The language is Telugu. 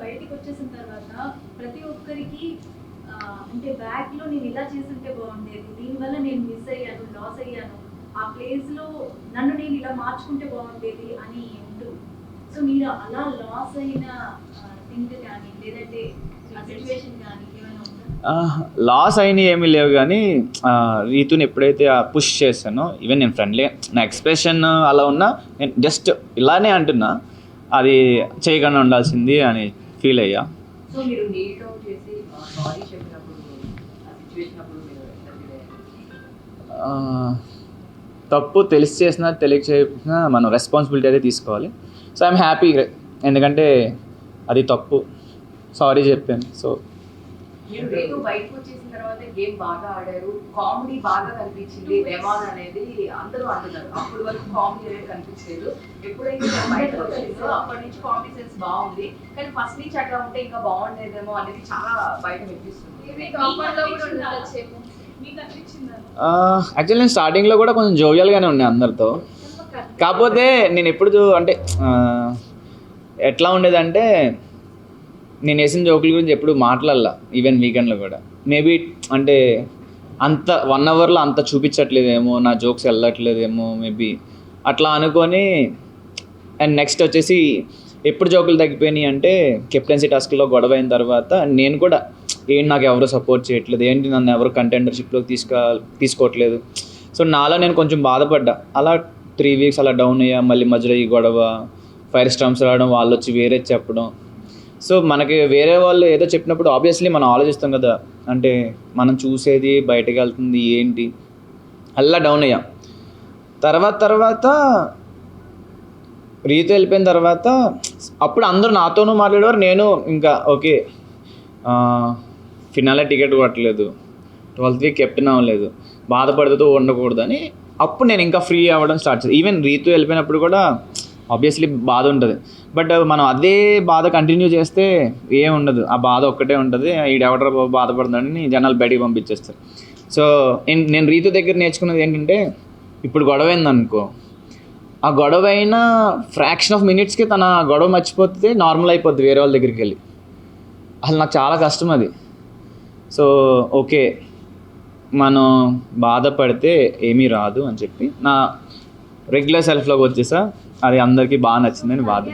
బయటికి వచ్చేసిన తర్వాత ప్రతి ఒక్కరికి అంటే బ్యాక్ లో నేను ఇలా చేస్తుంటే బాగుండేది, దీనివల్ల నేను మిస్ అయ్యాను, లాస్ అయ్యాను, ఆ ప్లేస్ లో నన్ను నేను ఇలా మార్చుకుంటే బాగుండేది అని ఉంటుంది. సో మీరు అలా లాస్ అయిన థింగ్ కానీ లేదంటే ఆ సిచ్యువేషన్ కానీ ఏమైనా ఉందా? లాస్ అయినవి ఏమీ లేవు, కానీ రీతుని ఎప్పుడైతే పుష్ చేస్తానో, ఈవెన్ నేను ఫ్రెండ్లీ, నా ఎక్స్ప్రెషన్ అలా ఉన్నా నేను జస్ట్ ఇలానే అంటున్నా, అది చేయకుండా ఉండాల్సింది అని ఫీల్ అయ్యా. సో మీరు నీట్ అవుట్ చేసి సారీ చెప్పినప్పుడు ఆ సిచ్యువేషన్ అప్పుడు మీరు ఎట్లా ఫీల్ అయ్యారు? తప్పు తెలిసి చేసినా తెలియక చేసినా మనం రెస్పాన్సిబిలిటీ అయితే తీసుకోవాలి. సో ఐఎమ్ హ్యాపీ, ఎందుకంటే అది తప్పు, సారీ చెప్పాను. సో మీరు రేటు బయటకు వచ్చేసిన తర్వాత గేమ్ బాగా ఆడారు, కామెడీ బాగా కనిపించింది, రెమాన్ అనేది అందరూ అంటున్నారు. అప్పటి వరకు కామెడీ అనేది కనిపించలేదు, ఎప్పుడైతే బయటకు వచ్చిందో అప్పటి నుంచి కామెడీ సెన్స్ బాగుంది. కానీ ఫస్ట్ నుంచి అట్లా ఉంటే ఇంకా బాగుండేదేమో అనేది చాలా బయట వినిపిస్తుంది. యాక్చువల్లీ నేను స్టార్టింగ్లో కూడా కొంచెం జోవియల్గానే ఉండే అందరితో. కాకపోతే నేను ఎప్పుడు అంటే ఎట్లా ఉండేదంటే, నేను వేసిన జోకుల గురించి ఎప్పుడు మాట్లాడాల, ఈవెన్ వీకెండ్లో కూడా. మేబీ అంటే అంత 1 అవర్లో అంత చూపించట్లేదేమో, నా జోక్స్ వెళ్ళట్లేదేమో మేబీ అట్లా అనుకొని. అండ్ నెక్స్ట్ వచ్చేసి ఎప్పుడు జోకులు తగ్గిపోయినాయి అంటే, కెప్టెన్సీ టాస్క్లో గొడవ అయిన తర్వాత నేను కూడా ఏంటి నాకు ఎవరు సపోర్ట్ చేయట్లేదు, ఏంటి నన్ను ఎవరు కంటెండర్షిప్లోకి తీసుకోవట్లేదు. సో నాలో నేను కొంచెం బాధపడ్డా. అలా 3 వీక్స్ అలా డౌన్ అయ్యా. మళ్ళీ మధ్యలో ఈ గొడవ, ఫైర్ స్టామ్స్ రావడం, వాళ్ళు వచ్చి వేరే చెప్పడం. సో మనకి వేరే వాళ్ళు ఏదో చెప్పినప్పుడు ఆబ్వియస్లీ మనం ఆలోచిస్తాం కదా, అంటే మనం చూసేది బయటకు వెళ్తుంది ఏంటి, అలా డౌన్ అయ్యాం. తర్వాత రీతు వెళ్ళిపోయిన తర్వాత అప్పుడు అందరూ నాతోనూ మాట్లాడేవారు, నేను ఇంకా ఓకే ఫినాలే టికెట్ కొట్టలేదు, 12th వీక్ కెప్టెన్ అవ్వలేదు, బాధపడుతూ ఉండకూడదని అప్పుడు నేను ఇంకా ఫ్రీ అవ్వడం స్టార్ట్ చేశాను. ఈవెన్ రీతు వెళ్ళిపోయినప్పుడు కూడా ఆబ్వియస్లీ బాధ ఉంటుంది, బట్ మనం అదే బాధ కంటిన్యూ చేస్తే ఏం ఉండదు, ఆ బాధ ఒక్కటే ఉంటుంది. ఈడెవడో బాధపడుతుందని జనాలు బయటికి పంపించేస్తారు. సో నేను రీతు దగ్గర నేర్చుకున్నది ఏంటంటే, ఇప్పుడు గొడవ అయిందనుకో, ఆ గొడవ అయిన ఫ్రాక్షన్ ఆఫ్ మినిట్స్కి తన గొడవ మర్చిపోతే నార్మల్ అయిపోద్ది వేరే వాళ్ళ దగ్గరికి వెళ్ళి. అసలు నాకు చాలా కష్టం అది. సో ఓకే, మనం బాధపడితే ఏమీ రాదు అని చెప్పి నా రెగ్యులర్ సెల్ఫ్లోకి వచ్చేసా. అది అందరికీ బాగా నచ్చిందని బాధ.